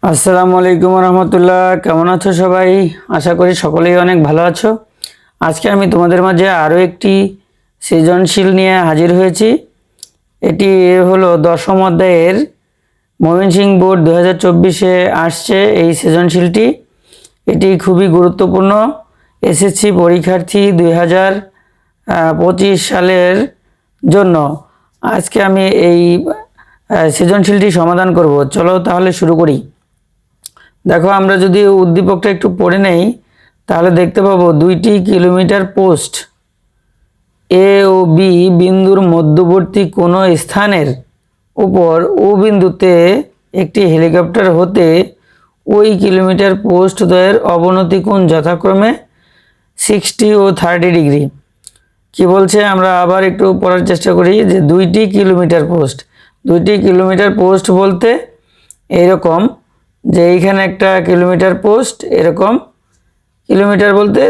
আসসালামু আলাইকুম রহমতুল্লাহ। কেমন আছো সবাই? আশা করি সকলেই অনেক ভালো আছো। আজকে আমি তোমাদের মাঝে আরও একটি সৃজনশীল নিয়ে হাজির হয়েছি। এটি হলো দশম অধ্যায়ের ময়মনসিংহ বোর্ড 2024-এ আসছে এই সৃজনশীলটি। এটি খুবই গুরুত্বপূর্ণ এসএসসি পরীক্ষার্থী 2025 সালের জন্য। আজকে আমি এই সৃজনশীলটি সমাধান করব। চলো তাহলে শুরু করি। দেখো, আমরা যদি উদ্দীপকটা একটু পড়ে নেই তাহলে দেখতে পাবো 2টি কিলোমিটার পোস্ট এ ও বি বিন্দুর মধ্যবর্তী কোনো স্থানের উপর ও বিন্দুতে একটি হেলিকপ্টার হতে ওই কিলোমিটার পোস্ট দ্বয়ের অবনতি কোণ যথাক্রমে 60 ও 30 ডিগ্রি। কি বলছে আমরা আবার একটু পড়ার চেষ্টা করি যে 2টি কিলোমিটার পোস্ট বলতে এরকম যে এইখানে একটা কিলোমিটার পোস্ট, এরকম কিলোমিটার বলতে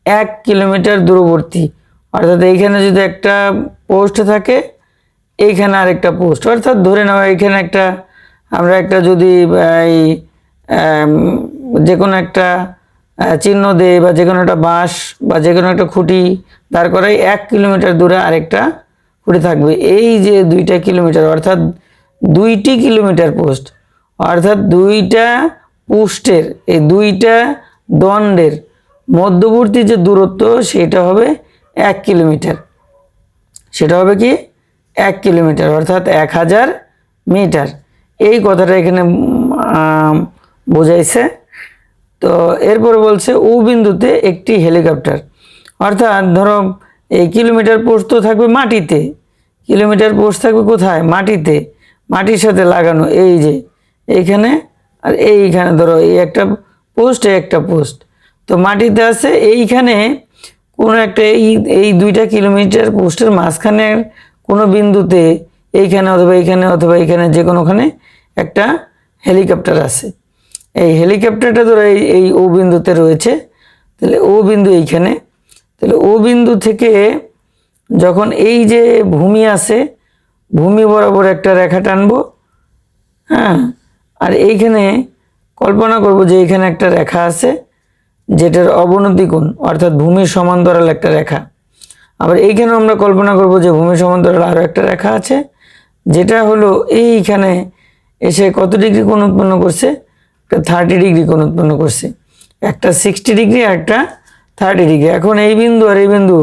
1 কিলোমিটার দূরবর্তী, অর্থাৎ এইখানে যদি একটা পোস্ট থাকে এইখানে আরেকটা পোস্ট, অর্থাৎ ধরে নাও এইখানে একটা আমরা একটা যদি এই যে কোনো একটা চিহ্ন দেই বা যে কোনো একটা বাঁশ বা যে কোনো একটা খুঁটি দাঁড় করাই 1 কিলোমিটার দূরে আরেকটা খুঁটি থাকবে। এই যে 2টা কিলোমিটার অর্থাৎ 2টি কিলোমিটার পোস্ট, অর্থাৎ 2টা পোস্টের এই 2টা দণ্ডের মধ্যবর্তী যে দূরত্ব সেটা হবে 1 কিলোমিটার। সেটা হবে কি 1 কিলোমিটার অর্থাৎ 1000 মিটার। এই কথাটা এখানে বোঝাইছে। তো এরপর বলছে ও বিন্দুতে একটি হেলিকপ্টার, অর্থাৎ ধরো এই কিলোমিটার পোস্ট তো থাকবে মাটিতে, কিলোমিটার পোস্ট থাকবে কোথায়? মাটিতে, মাটির সাথে লাগানো এই যে এইখানে আর এইখানে, ধরো এই একটা পোস্ট, এই একটা পোস্ট তো মাটিতে আছে। এইখানে কোনো একটা এই 2টা কিলোমিটার পোস্টের মাঝখানে কোনো বিন্দুতে এইখানে অথবা এইখানে অথবা এইখানে যে কোনোখানে একটা হেলিকপ্টার আছে। এই হেলিকপ্টারটা ধরো এই ও বিন্দুতে রয়েছে, তাহলে ও বিন্দু এইখানে, তাহলে ও বিন্দু থেকে যখন এই যে ভূমি আছে, ভূমি বরাবর একটা রেখা টানবো, হ্যাঁ, আর এইখানে কল্পনা করব যে এইখানে একটা রেখা আছে যেটার অবনতি কোণ অর্থাৎ ভূমির সমান্তরাল একটা রেখা। আবার এইখানেও আমরা কল্পনা করব যে ভূমির সমান্তরাল আরও একটা রেখা আছে যেটা হলো এইখানে এসে কত ডিগ্রি কোণ উৎপন্ন করছে? একটা 30 ডিগ্রি কোণ উৎপন্ন করছে, একটা 60 ডিগ্রি আর একটা 30 ডিগ্রি। এখন এই বিন্দু আর এই বিন্দু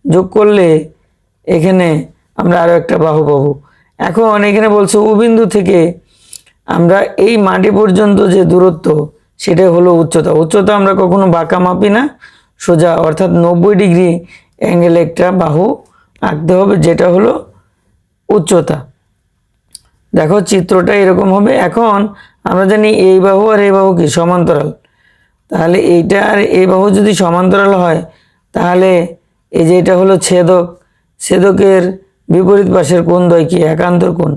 যোগ করলে এখানে আমরা আরও একটা বাহু পাবো। এখন এখানে বলছে ও বিন্দু থেকে আমরা এই মাটি পর্যন্ত যে দূরত্ব সেটাই হলো উচ্চতা। উচ্চতা আমরা কখনো বাঁকা মাপি না, সোজা, অর্থাৎ 90 ডিগ্রি অ্যাঙ্গেলে একটা বাহু আঁকতে হবে যেটা হলো উচ্চতা। দেখো চিত্রটা এরকম হবে। এখন আমরা জানি এই বাহু আর এই বাহু কি সমান্তরাল, তাহলে এইটা আর এই বাহু যদি সমান্তরাল হয় তাহলে এই যে এটা হলো ছেদক, ছেদকের বিপরীত পাশের কোণ দ্বয় কি? একান্তর কোণ।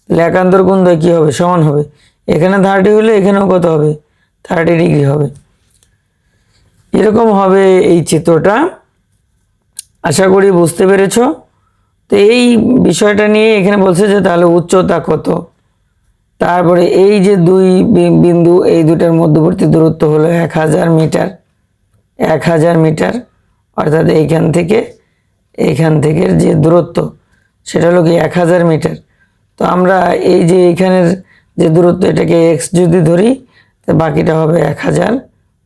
তাহলে একান্তর কোণ দ্বয় কি হবে? সমান হবে। এখানে 30 হলে এখানেও কত হবে? 30 ডিগ্রি হবে। এরকম হবে এই চিত্রটা। আশা করি বুঝতে পেরেছো। তো এই বিষয়টা নিয়ে এখানে বলছে যে তাহলে উচ্চতা কত, তারপরে এই যে দুই বিন্দু এই দুটার মধ্যবর্তী দূরত্ব হলো 1000 মিটার। 1000 মিটার অর্থাৎ এইখান থেকে যে দূরত্ব সেটা হলো কি 1000 মিটার। তো আমরা এই যে এইখানের যে দূরত্ব এটাকে এক্স যদি ধরি তো বাকিটা হবে 1000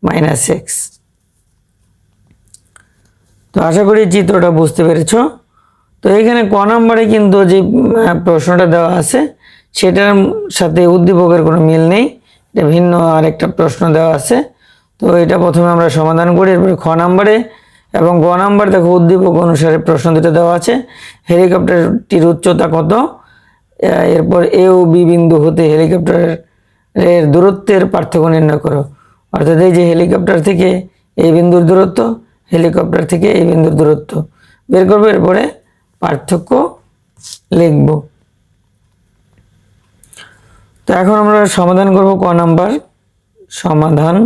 মাইনাস এক্স। তো আশা করি চিত্রটা বুঝতে পেরেছো। তো এখানে ক নম্বরে কিন্তু যে প্রশ্নটা দেওয়া আছে সেটার সাথে উদ্দীপকের কোনো মিল নেই, এটা ভিন্ন আরেকটা প্রশ্ন দেওয়া আছে। তো এটা প্রথমে আমরা সমাধান করি, এরপরে খ নম্বরে এবং গ নম্বর দেখো উদ্দীপক অনুসারে প্রশ্ন দুটো দেওয়া আছে। হেলিকপ্টারটির উচ্চতা কত, এরপর এ ও বি বিন্দু হতে হেলিকপ্টারের দূরত্বের পার্থক্য নির্ণয় করো। অর্থাৎ এই যে হেলিকপ্টার থেকে এই বিন্দুর দূরত্ব, হেলিকপ্টার থেকে এই বিন্দুর দূরত্ব বের করবো, এরপরে পার্থক্য লিখব। তো এখন আমরা সমাধান করব ক নাম্বার। সমাধান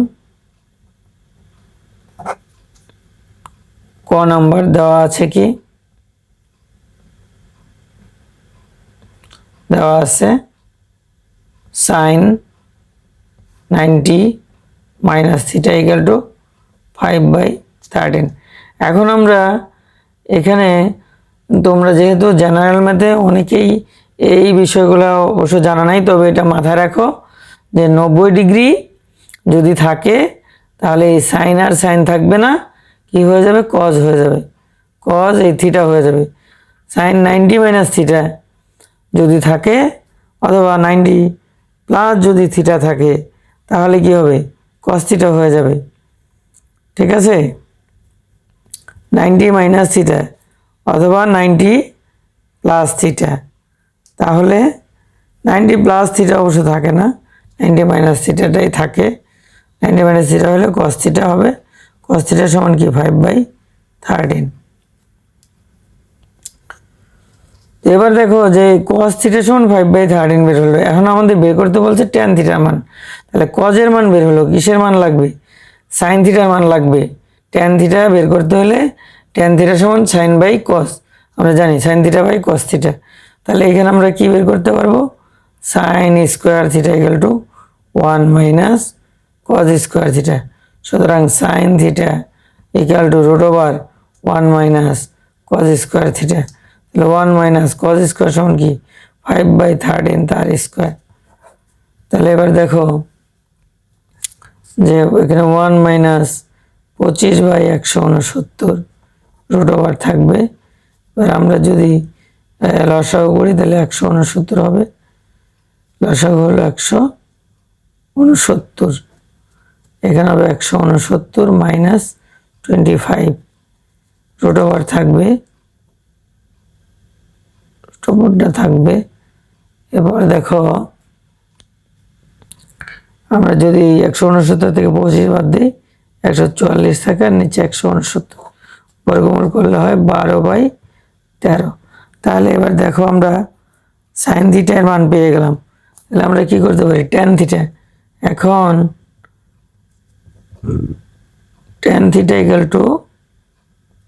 ক নাম্বার দেওয়া আছে কি? দেওয়া আছে sine 90 minus theta equal to 5/13। এখন আমরা এখানে, তোমরা যেহেতু জেনারেল ম্যাথে অনেকেই এই বিষয়গুলো অবশ্য জানা নাই, তবে এটা মাথায় রাখো যে 90 ডিগ্রি যদি থাকে তাহলে এই সাইন আর সাইন থাকবে না, কি হয়ে যাবে, কজ হয়ে যাবে, কজ এই থিটা হয়ে যাবে। সাইন 90 মাইনাস থিটা যদি থাকে অথবা 90 প্লাস যদি থিটা থাকে তাহলে কি হবে, কস থিটা হয়ে যাবে। ঠিক আছে, 90 মাইনাস থিটা অথবা 90 প্লাস থিটা, তাহলে 90 প্লাস থিটা অবশ্য থাকে না, 90 মাইনাস থিটাটাই থাকে। 90 মাইনাস থিটা হলে কস থিটা হবে, কস থিটা সমান কি 5/13। এবার দেখো যে কস থিটা সমান 5/13 বের হলো। এখন আমাদের বের করতে বলছে ট্যান থিটার মান, তাহলে কজের মান বের হলো, কিসের মান লাগবে, সাইন থিটার মান লাগবে। ট্যান থিটা বের করতে হলে ট্যান থিটা সমান সাইন বাই কস, আমরা জানি sine theta by cos theta. তাহলে এখানে আমরা কি বের করতে পারবো, sine square theta equal to 1 minus cos square theta. সুতরাং sine theta equal to √1 minus cos square theta. তাহলে 1 মাইনাস কজ স্কোয়ার সমান কি 5/13 তার স্কোয়ার। তাহলে এবার দেখো যে এখানে 1 মাইনাস 25/169 √, থাকবে। এবার আমরা যদি লসাগু করি তাহলে 169 হবে, লসাগু হলো 169, এখানে হবে 169 মাইনাস 25, √, থাকবে, √টা থাকবে। এবার দেখো আমরা যদি 169 থেকে 25 বাদ দিই 144 থাকে, আর নিচে 169, বর্গমূল করলে হয় 12/13। তাহলে এবার দেখো আমরা সাইন থিটার মান পেয়ে গেলাম, তাহলে আমরা কি করতে পারি, ট্যান থিটা। এখন tan theta equal to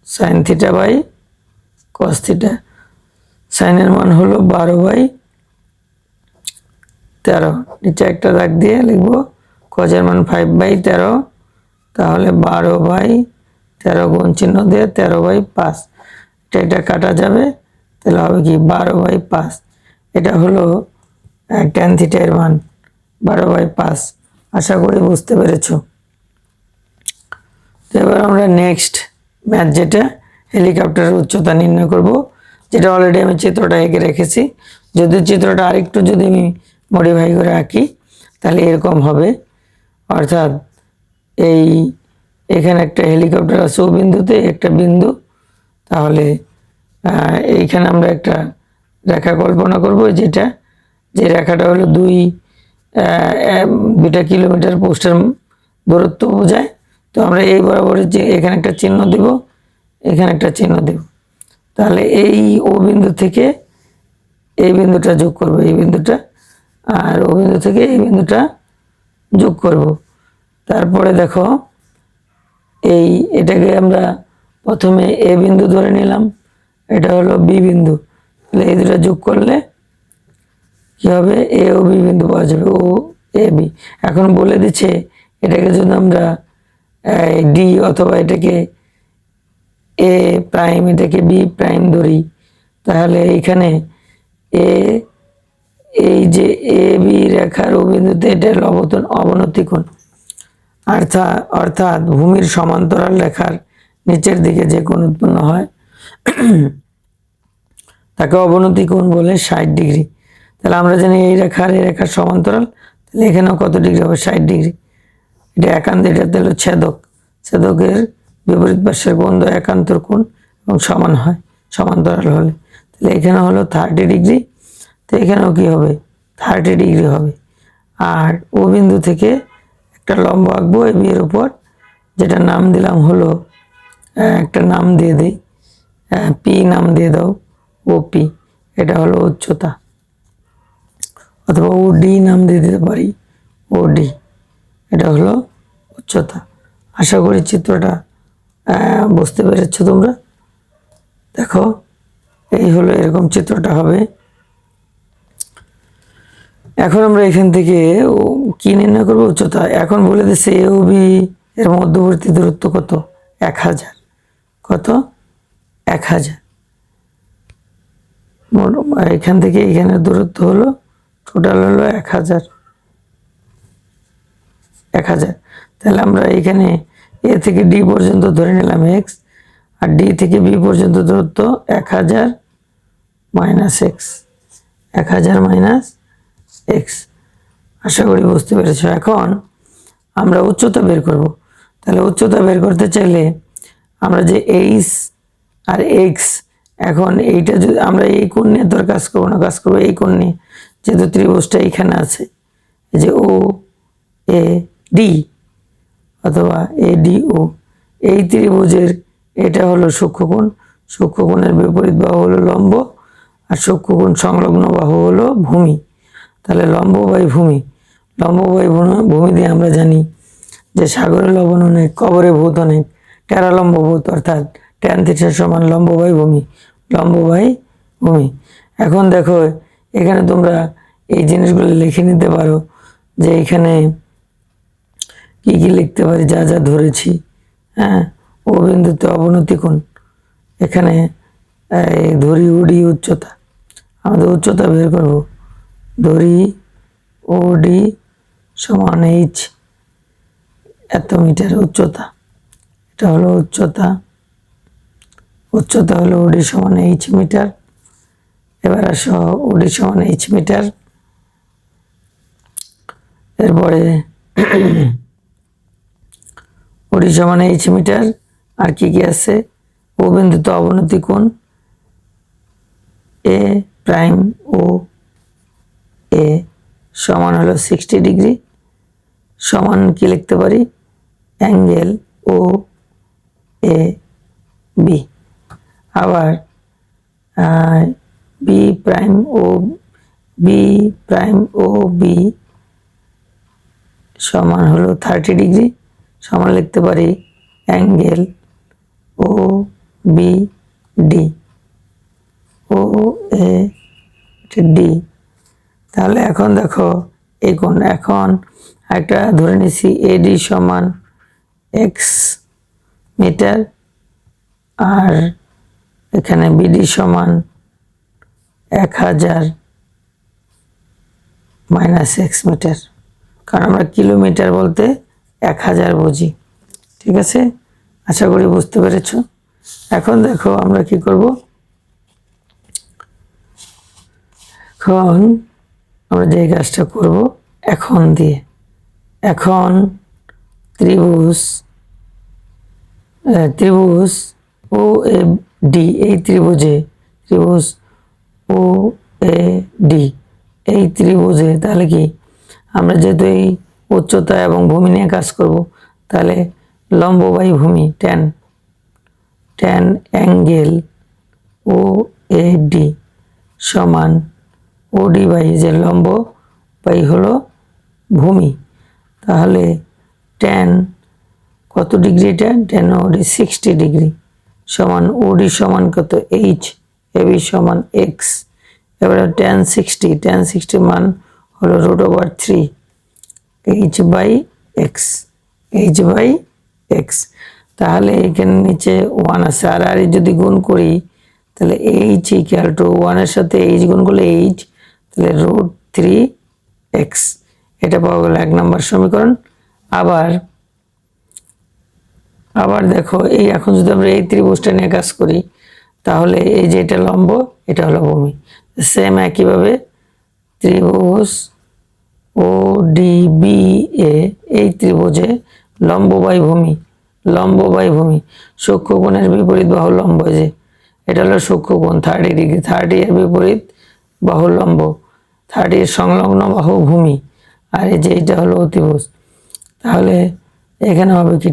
sine theta by cos theta. সাইনের মান হলো 12/13, নিচে একটা দাগ দিয়ে লিখবো কজের মান 5/13, তাহলে 12/13 গুণ চিহ্ন দিয়ে 13/5, এটা কাটা যাবে, তাহলে হবে কি 12/5। এটা হলো ট্যান থিটার মান 12/5। আশা করি বুঝতে পেরেছো। তো এবার আমরা নেক্সট ম্যাথ, যেটা হেলিকপ্টারের উচ্চতা নির্ণয় করব, যেটা অলরেডি আমি চিত্রটা এঁকে রেখেছি। যদি চিত্রটা আরেকটু যদি আমি মডিফাই করে আঁকি তাহলে এরকম হবে, অর্থাৎ এখানে একটা হেলিকপ্টার আছে, ও বিন্দুতে একটা বিন্দু, তাহলে এইখানে আমরা একটা রেখা কল্পনা করব, যে রেখাটা হলো 2 কিলোমিটার পোস্টের দূরত্ব বোঝায়। তো আমরা এই বরাবর যে এখানে একটা চিহ্ন দেব, এখানে একটা চিহ্ন দেব, তাহলে এই ও বিন্দু থেকে এই বিন্দুটা যোগ করব, এই বিন্দুটা, আর ও বিন্দু থেকে এই বিন্দুটা যোগ করব। তারপরে দেখো এটাকে আমরা প্রথমে এ বিন্দু ধরে নিলাম, এটা হলো বি বিন্দু, তাহলে এই দুটো যোগ করলে কি হবে, এ ও বি বিন্দু পাওয়া যাবে, ও এ বি। এখন বলে দিচ্ছে এটাকে যদি আমরা ডি অথবা এটাকে এ প্রাইম, এটাকে বি প্রাইম ধরি, তাহলে এখানে এই যে এ বি রেখার ও বিন্দুতে এটা অবনতি কোণ, অর্থাৎ ভূমির সমান্তরাল রেখার নিচের দিকে যে কোণ উৎপন্ন হয় তাকে অবনতি কোণ বলে 60 ডিগ্রি। তাহলে আমরা জানি এই রেখার সমান্তরাল, তাহলে এখানেও কত ডিগ্রি হবে, 60 ডিগ্রি। এটা একান্ত, এটা হলো ছেদকের বিপরীত পাশের কোণ দ্বয় একান্তর কোণ এবং সমান হয় সমান্তরাল হলে। তাহলে এখানে হলো 30 ডিগ্রি, তো এখানেও কি হবে, 30 ডিগ্রি হবে। আর ও বিন্দু থেকে একটা লম্ব আঁকবো এ বি এর উপর, যেটা নাম দিলাম হলো, একটা নাম দিয়ে দিই, পি নাম দিয়ে দাও, ও পি, এটা হলো উচ্চতা, অথবা ও ডি নাম দিয়ে দিতে পারি, ও ডি, এটা হলো উচ্চতা। আশা করি চিত্রটা বুঝতে পেরেছো তোমরা। দেখো এই হলো, এরকম চিত্রটা হবে। এখন আমরা এখান থেকে কি নির্ণয় করবো? উচ্চতা। এখন বলে দিচ্ছে এ ও বি এর মধ্যবর্তী দূরত্ব কত? 1000। কত? 1000। এখান থেকে এখানের দূরত্ব হলো টোটাল হলো 1000। তাহলে আমরা এখানে এ থেকে ডি পর্যন্ত ধরে নিলাম এক্স, আর ডি থেকে বি পর্যন্ত দূরত্ব 1000 মাইনাস এক্স। 1000 minus x. আশা করি বুঝতে পেরেছ। এখন আমরা উচ্চতা বের করব। তাহলে উচ্চতা বের করতে চাইলে আমরা যে এইচ আর এক্স, এখন এইটা যদি আমরা এই কোণ নিয়ে ধর কাজ করবো না, কাজ করবো এই কোণ নিয়ে, যেহেতু ত্রিভুজটা এইখানে আছে, এই যে ও এ ডি অথবা এ ডি ও, এই ত্রিভুজের এটা হলো সূক্ষ্মকোণ, সূক্ষ্মকোণের বিপরীত বাহু হলো লম্ব, আর সূক্ষ্মকোণ সংলগ্ন বাহু হলো ভূমি। তাহলে লম্ব বাই ভূমি, লম্ব বাই ভূমি দিয়ে আমরা জানি যে সাগরে লবণ অনেক, কবরে ভূত অনেক, টেরালম্ব ভূত, অর্থাৎ ট্যান থিটা সমান লম্ব বাই ভূমি, লম্ব বাই ভূমি। এখন দেখো এখানে তোমরা এই জিনিসগুলো লিখে নিতে পারো যে এখানে কি কি লিখতে পারি, যা যা ধরেছি। হ্যাঁ, ও বিন্দুতে অবনতি কোণ, এখানে ধরি ওডি উচ্চতা, আমাদের উচ্চতা বের করব। ধরি ওডি সমান এইচ, এত মিটার উচ্চতা, এটা হলো উচ্চতা। উচ্চতা হলো ওডি সমান এইচ মিটার। এবার আসো ওডি সমান এইচ মিটার। এরপরে ওডি সমান এইচ মিটার, আর কি কি আছে? ও বিন্দুতে অবনতি কোণ এ প্রাইম ও এ সমান হলো 60 ডিগ্রি, সমান কি লিখতে পারি? Angle O A B. আবার বি প্রাইম ও বি সমান হলো 30 ডিগ্রি, সমান লিখতে পারি angle O B D, O A D. তাহলে এখন দেখো এই কোণ, এখন একটা ধরে নিছি এডি সমান এক্স মিটার, আর এখানে বিডি সমান 1000 মাইনাস এক্স মিটার, কারণ আমরা কিলোমিটার বলতে 1000 বুঝি। ঠিক আছে, আশা করি বুঝতে পেরেছ। এখন দেখো আমরা কি করব। এখন আমরা যে কাজটা করব এখন দিয়ে, এখন ত্রিভুজ ও এ ডি, এই ত্রিভুজ ও এ ডি, এই ত্রিভুজে তাহলে কি আমরা যেহেতু এই উচ্চতা এবং ভূমি নিয়ে কাজ করব, তাহলে লম্ব বাই ভূমি tan angle O A D সমান ওডি বাই যে লম্ব বাই হলো ভূমি। তাহলে ট্যান কত ডিগ্রি? এটা ট্যান ওডি 60 ডিগ্রি সমান ওডি সমান কত? এইচ, এবি সমান এক্স। এবারে ট্যান 60 মান হলো √3 এইচ বাই এক্স। তাহলে এখানে নিচে 1 আছে, আর যদি গুণ করি তাহলে এইচ ইকুয়াল টু 1-এর সাথে এইচ গুণ করলে এইচ, তাহলে √3x। এটা পাওয়া গেল 1 নম্বর সমীকরণ। আবার দেখো এই এখন যদি আমরা এই ত্রিভুজটা নিয়ে কাজ করি, তাহলে এই যে এটা লম্ব, এটা হলো ভূমি। সেম একইভাবে ত্রিভুজ ও ডি বি এ, এই ত্রিভুজে লম্ব বাই ভূমি, সূক্ষ্মকোণের বিপরীত বাহু লম্ব, যে এটা হলো সূক্ষ্মকোণ 30 ডিগ্রি, 30 এর বিপরীত বাহু লম্ব, 30 এর সংলগ্ন বাহু ভূমি, আর এই যে এটা হলো অতিভুজ। তাহলে এখানে হবে কি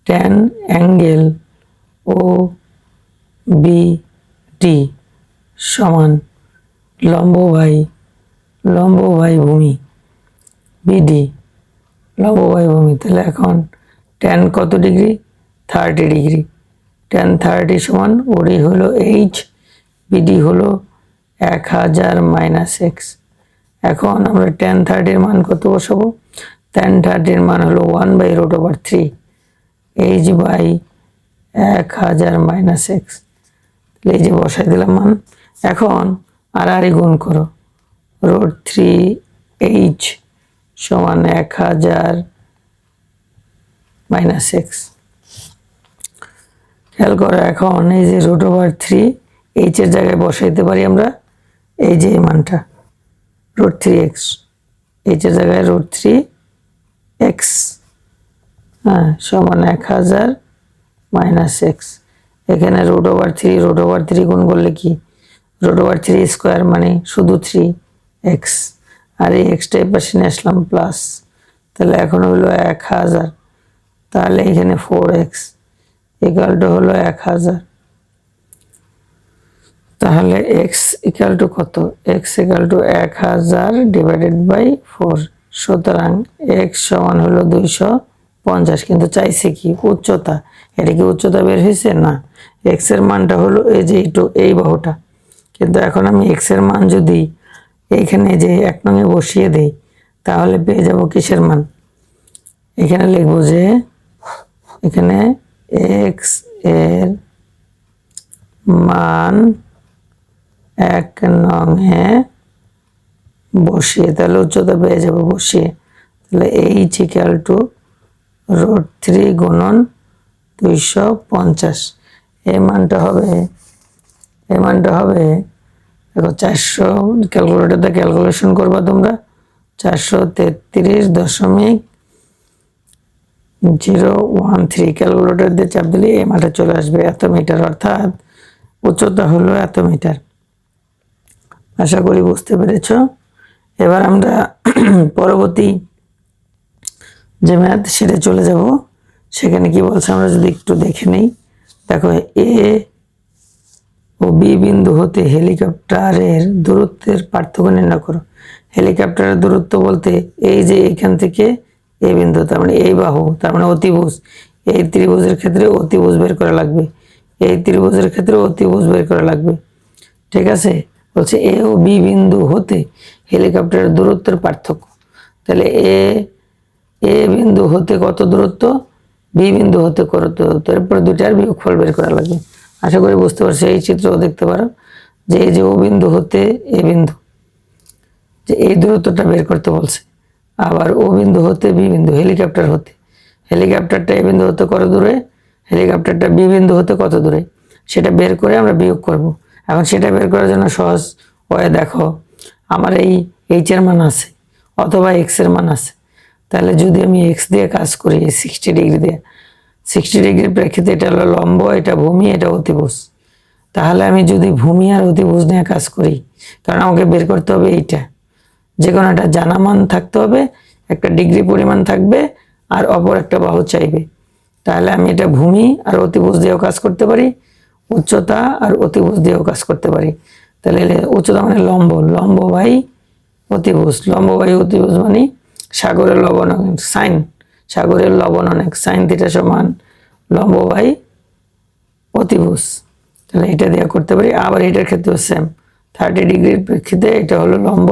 tan angle O B D সমান লম্ব বাই ভূমি বিডি, লম্ব বাই ভূমি। তাহলে এখন ট্যান কত ডিগ্রি? 30 ডিগ্রি। ট্যান 30 সমান ওডি হলো এইচ, বিডি হলো 1000 মাইনাস এক্স। এখন আমরা tan 30 মান কত বসাবো? tan 30 মান হলো 1/√3 h বাই 1000 মাইনাস x। এই যে বসাই দিলাম মান। এখন আর গুণ করো, √3h সমান 1000 মাইনাস x। খেয়াল করো, এখন এই যে √3 h এর জায়গায় বসাইতে পারি আমরা এই যে মানটা √3x, h এর জায়গায় √3x, হ্যাঁ, সমান 1000 মাইনাস x। এখানে √3 গুণ করলে কি √3 স্কোয়ার মানে শুধু 3x, আর এই এক্সটা এই পাশে নিয়ে আসলাম প্লাস, তাহলে এখন হলো 1000, তাহলে এখানে 4x ইকুয়াল টু হলো 1000। তাহলে x ইকুয়াল টু কত? x equal to 1000 divided by 4। সুতরাং x সমান হলো 250। কিন্তু চাইছে কি? উচ্চতা। এটা কি উচ্চতা বের হয়েছে? না, x এর মানটা হলো এই যে এই বাহুটা। কিন্তু এখন আমি x এর মান যদি এইখানে যে 1 নঙে বসিয়ে দেই তাহলে পেয়ে যাব কিসের মান? এখানে লিখবো যে এখানে x এর মান 1 নঙে বসিয়ে, তাহলে উচ্চতা পেয়ে যাব বসিয়ে। তাহলে h ইকুয়াল টু √3 গুণন 250। এই মানটা হবে দেখো 400, ক্যালকুলেটরতে ক্যালকুলেশন করবা তোমরা, 433.013 ক্যালকুলেটর দিয়ে চাপ দিলে এই মানটা চলে আসবে এত মিটার, অর্থাৎ উচ্চতা হলো এত মিটার। আশা করি বুঝতে পেরেছ। এবার আমরা পরবর্তী যে ম্যাথ সেটা চলে যাব। সেখানে কি বলছে আমরা যদি একটু দেখে নেই। দেখো, এ ও বি বিন্দু হতে হেলিকপ্টারের দূরত্বের পার্থক্য নির্ণয় করো। হেলিকপ্টারের দূরত্ব বলতে এই যে এখান থেকে এই বিন্দু, তার মানে এই বাহু, তার মানে অতিভুজ। এই ত্রিভুজের ক্ষেত্রে অতিভুজ বের করা লাগবে, এই ত্রিভুজের ক্ষেত্রে অতিভুজ বের করা লাগবে। ঠিক আছে, বলছে এ ও বি বিন্দু হতে হেলিকপ্টারের দূরত্বের পার্থক্য। তাহলে এ বিন্দু হতে কত দূরত্ব, বি বিন্দু হতে কত দূরত্ব, এরপর দুইটার বিয়োগফল বের করা লাগবে। আশা করি বুঝতে পারছো। এই চিত্রও দেখতে পারো যে এই যে ও বিন্দু হতে এ বিন্দু, যে এই দূরত্বটা বের করতে বলছে। আবার ও বিন্দু হতে বি বিন্দু, হেলিকপ্টার হতে, হেলিকপ্টারটা এ বিন্দু হতে কত দূরে, হেলিকপ্টারটা বি বিন্দু হতে কত দূরে, সেটা বের করে আমরা বিয়োগ করব। এখন সেটা বের করার জন্য সহজ ওয়ে, দেখো আমার এই এইচ এর মান আছে অথবা এক্স এর মান আছে। তাহলে যদি আমি এক্স দিয়ে কাজ করি 60 ডিগ্রি দিয়ে, 60 ডিগ্রির প্রেক্ষিতে এটা হলো লম্ব, এটা ভূমি, এটা অতিভুজ। তাহলে আমি যদি ভূমি আর অতিভুজ নিয়ে কাজ করি, কারণ আমাকে বের করতে হবে এইটা, যে কোনো একটা জানা মান থাকতে হবে, একটা ডিগ্রি পরিমাণ থাকবে, আর অপর একটা বাহু চাইবে। তাহলে আমি এটা ভূমি আর অতিভুজ দিয়েও কাজ করতে পারি, উচ্চতা আর অতিভুজ দিয়েও কাজ করতে পারি। তাহলে উচ্চতা মানে লম্ব, লম্ব বাই অতিভুজ, লম্ব বাই অতিভুজ মানে সাগরের লবণ সাইন, সাগরের লবণ অনেক, সাইন থিটা সমান লম্ব বাই অতিভুজ। তাহলে এটা দিয়ে করতে পারি। আবার এটার ক্ষেত্রেও সেম, 30 ডিগ্রির প্রেক্ষিতে এটা হলো লম্ব,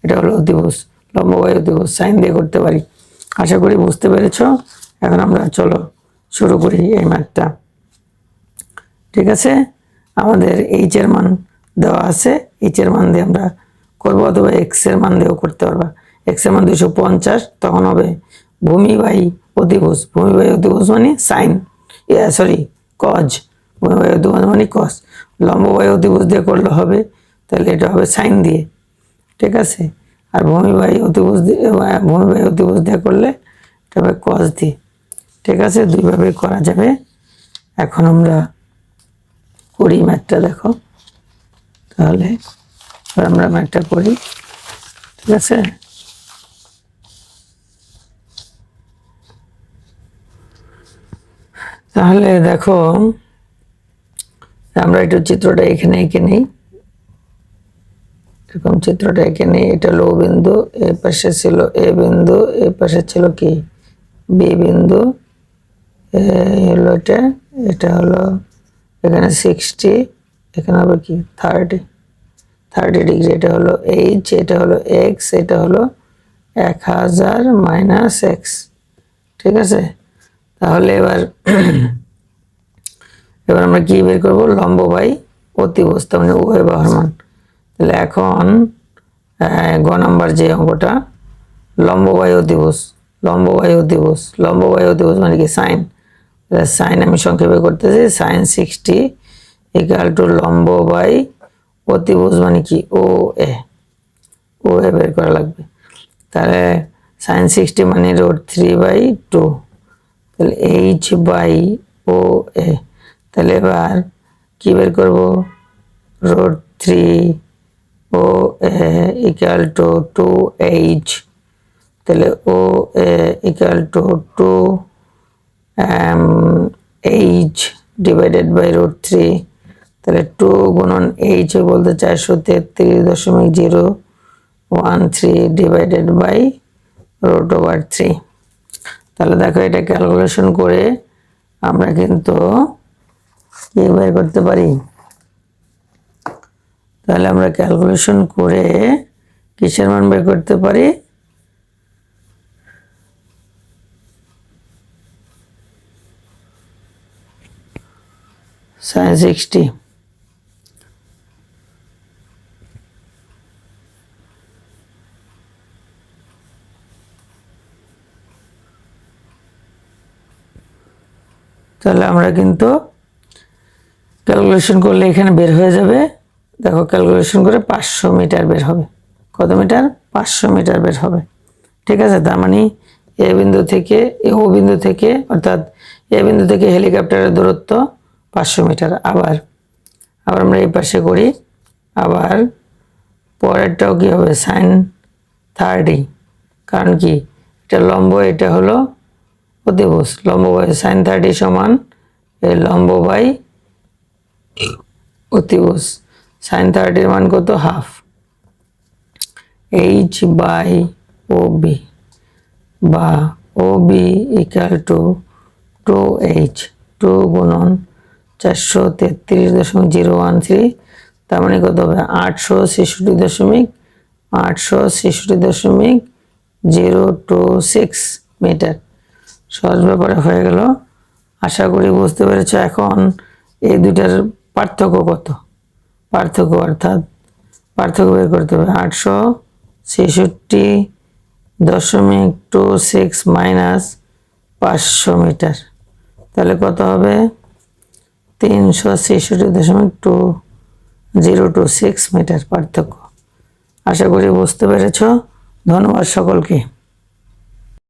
এটা হলো অতিভুজ, লম্ব বাই অতিভুজ, সাইন দিয়ে করতে পারি। আশা করি বুঝতে পেরেছ। এখন আমরা চলো শুরু করি এই ম্যাথটা। ঠিক আছে, আমাদের এইচ এর মান দেওয়া আছে, এইচ এর মান দিয়ে আমরা করবো, অথবা এক্স এর মান দিয়েও করতে পারবা। এক্স এর মান 250, তখন হবে ভূমি বাই অতিভুজ, ভূমি বাই অতিভুজ মানে সাইন, সরি কজ, ভূমি বাই অতিভুজ মানে কজ। লম্ব বাই অতিভুজ দিয়ে করলে হবে, তাহলে এটা হবে সাইন দিয়ে। ঠিক আছে, আর ভূমি বাই অতিভুজ দিয়ে করলে এটা হবে কজ দিয়ে। ঠিক আছে, দুইভাবে করা যাবে। এখন আমরা করি ম্যাথটা, দেখো তাহলে আমরা ম্যাথটা করি। ঠিক আছে, তাহলে দেখো আমরা একটু চিত্রটা এখানে এঁকে নিই। এরকম চিত্রটা এঁকে নিই। এটা লো বিন্দু, এই পাশে ছিল এ বিন্দু, এই পাশে ছিল কি বি বিন্দু, হলো এটা, এটা হলো এখানে 60, এখানে হবে কি 30 30 ডিগ্রি, এটা হলো এইচ, এটা হলো এক্স, এটা হলো 1000 মাইনাস এক্স। ঠিক আছে, তাহলে এবার আমরা কি বের করব? লম্ব বাই অতিভুজ, তার মানে উভয় বাহুর মান। তাহলে এখন গ নাম্বার যে অঙ্কটা, লম্ব বাই অতিভুজ, লম্ব বাই অতিভুজ, লম্ব বাই অতিভুজ মানে কি? সাইন। সাইন আমি সংক্ষেপে করতেছি, সাইন 60 ইকুয়াল টু লম্ব বাই অতিভুজ মানে কি? ও এ, ও এ বের করা লাগবে। তাহলে সাইন 60 মানে √3/2, তাহলে এইচ বাই ও এ। তাহলে এবার কি বের করব? √3 ও এ ইকুয়াল টু 2h, তাহলে O A equal to 2h divided by √3, তাহলে 2 গুণন h বলতে 433.013 ডিভাইডেড বাই √3। তাহলে দেখো এটা ক্যালকুলেশন করে আমরা কিন্তু কি বের করতে পারি? তাহলে আমরা ক্যালকুলেশন করে কিসের মান বের করতে পারি? sin 60। তাহলে আমরা কিন্তু ক্যালকুলেশন করলে এখানে বের হয়ে যাবে। দেখো ক্যালকুলেশন করে 500 মিটার বের হবে। কত মিটার? 500 মিটার বের হবে। ঠিক আছে, তার মানে এ বিন্দু থেকে, ও বিন্দু থেকে, অর্থাৎ এ বিন্দু থেকে হেলিকপ্টারের দূরত্ব 500 মিটার। আবার আমরা এই পাশে করি, আবার পরেরটাও কি হবে? সাইন 30, কারণ কি? এটা লম্ব, এটা হলো অতিভুজ। লম্ব বাই সাইন 30 সমান এই লম্ব বাই অতিভুজ। সাইন 30 মান কত? Half. H by O B, বা O B equal to 2h, 2 গুণন 433.013, তার মানে কত হবে? 866.026 মিটার। সহজ ব্যাপারে হয়ে গেল। আশা করি বুঝতে পেরেছ। এখন এই দুইটার পার্থক্য কত? পার্থক্য অর্থাৎ পার্থক্য বের করতে হবে। 866.26 মাইনাস 500 মিটার, তাহলে কত হবে? 366.2026 মিটার পার্থক্য। আশা করি বুঝতে পেরেছ। ধন্যবাদ সকলকে।